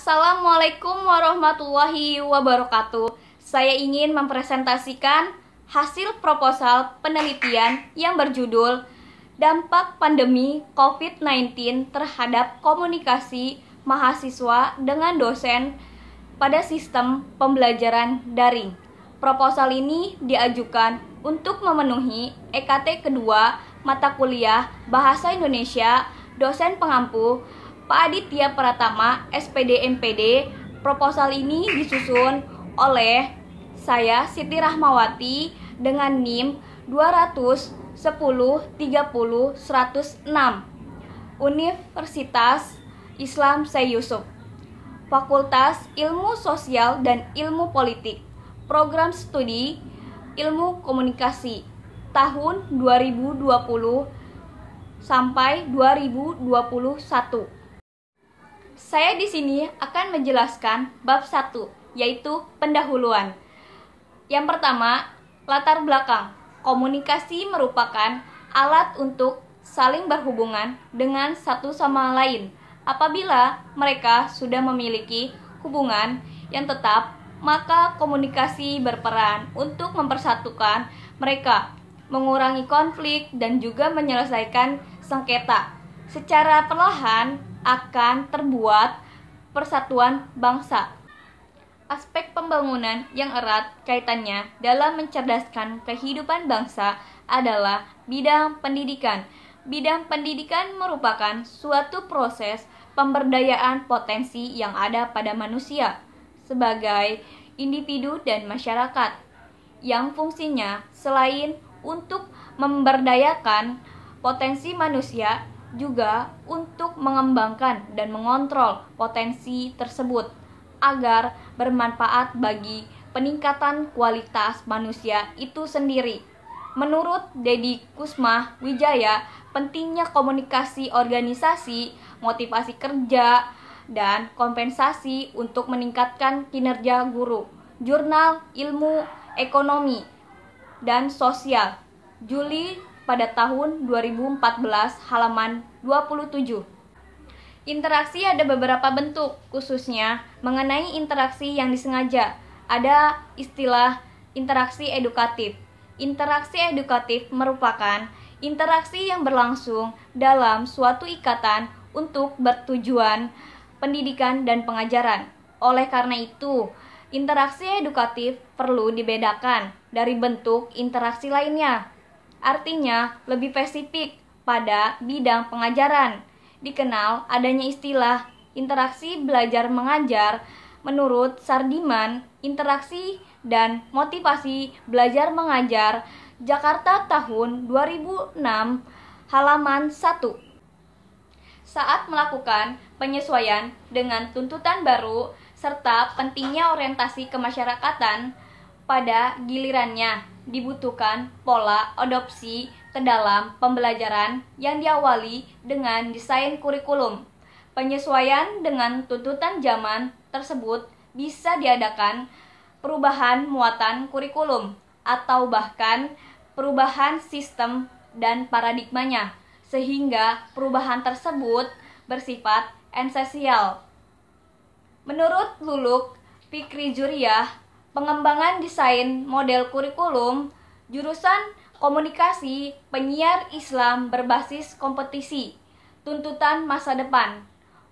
Assalamualaikum warahmatullahi wabarakatuh. Saya ingin mempresentasikan hasil proposal penelitian yang berjudul Dampak Pandemi COVID-19 terhadap komunikasi mahasiswa dengan dosen pada sistem pembelajaran daring. Proposal ini diajukan untuk memenuhi EKT kedua mata kuliah Bahasa Indonesia dosen pengampu Pak Aditya Pratama, SPD MPD. Proposal ini disusun oleh saya, Siti Rahmawati, dengan NIM 210300106, Universitas Islam Syekh Yusuf, Fakultas Ilmu Sosial dan Ilmu Politik, Program Studi Ilmu Komunikasi, tahun 2020 sampai 2021. Saya di sini akan menjelaskan bab 1, yaitu pendahuluan. Yang pertama, latar belakang. Komunikasi merupakan alat untuk saling berhubungan dengan satu sama lain. Apabila mereka sudah memiliki hubungan yang tetap, maka komunikasi berperan untuk mempersatukan mereka, mengurangi konflik, dan juga menyelesaikan sengketa. Secara perlahan akan terbuat persatuan bangsa. Aspek pembangunan yang erat kaitannya dalam mencerdaskan kehidupan bangsa adalah bidang pendidikan. Bidang pendidikan merupakan suatu proses pemberdayaan potensi yang ada pada manusia sebagai individu dan masyarakat, yang fungsinya selain untuk memberdayakan potensi manusia, juga untuk mengembangkan dan mengontrol potensi tersebut agar bermanfaat bagi peningkatan kualitas manusia itu sendiri. Menurut Deddy Kusma Wijaya, pentingnya komunikasi organisasi, motivasi kerja, dan kompensasi untuk meningkatkan kinerja guru. Jurnal Ilmu Ekonomi dan Sosial, Juli pada tahun 2014, halaman 27. Interaksi ada beberapa bentuk, khususnya mengenai interaksi yang disengaja. Ada istilah interaksi edukatif. Interaksi edukatif merupakan interaksi yang berlangsung dalam suatu ikatan untuk bertujuan pendidikan dan pengajaran. Oleh karena itu, interaksi edukatif perlu dibedakan dari bentuk interaksi lainnya. Artinya lebih spesifik pada bidang pengajaran. Dikenal adanya istilah interaksi belajar mengajar. Menurut Sardiman, interaksi dan motivasi belajar mengajar, Jakarta tahun 2006, halaman 1. Saat melakukan penyesuaian dengan tuntutan baru serta pentingnya orientasi kemasyarakatan, pada gilirannya dibutuhkan pola adopsi ke dalam pembelajaran yang diawali dengan desain kurikulum. Penyesuaian dengan tuntutan zaman tersebut bisa diadakan perubahan muatan kurikulum atau bahkan perubahan sistem dan paradigmanya, sehingga perubahan tersebut bersifat esensial. Menurut Luluk Fikri Zuriyah, pengembangan desain model kurikulum jurusan komunikasi penyiar Islam berbasis kompetisi, tuntutan masa depan,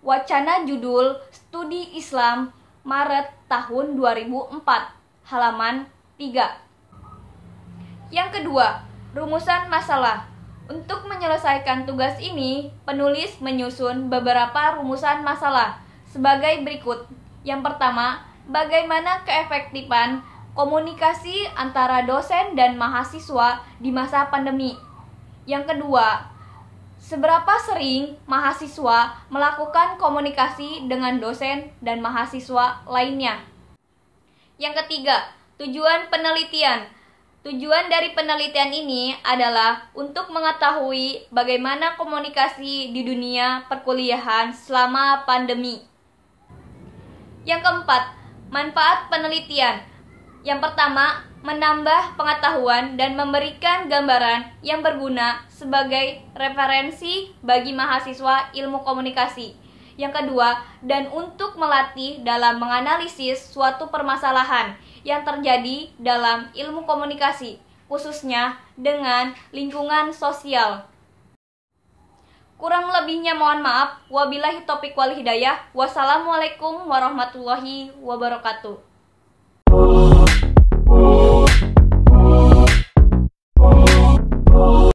wacana judul studi Islam, Maret tahun 2004, halaman 3. Yang kedua, rumusan masalah. Untuk menyelesaikan tugas ini, penulis menyusun beberapa rumusan masalah sebagai berikut. Yang pertama, bagaimana keefektifan komunikasi antara dosen dan mahasiswa di masa pandemi. Yang kedua, seberapa sering mahasiswa melakukan komunikasi dengan dosen dan mahasiswa lainnya. Yang ketiga, tujuan penelitian. Tujuan dari penelitian ini adalah untuk mengetahui bagaimana komunikasi di dunia perkuliahan selama pandemi. Yang keempat, manfaat penelitian. Yang pertama, menambah pengetahuan dan memberikan gambaran yang berguna sebagai referensi bagi mahasiswa ilmu komunikasi. Yang kedua, dan untuk melatih dalam menganalisis suatu permasalahan yang terjadi dalam ilmu komunikasi, khususnya dengan lingkungan sosial. Kurang lebihnya mohon maaf. Wabillahi taufiq wal hidayah. Wassalamualaikum warahmatullahi wabarakatuh.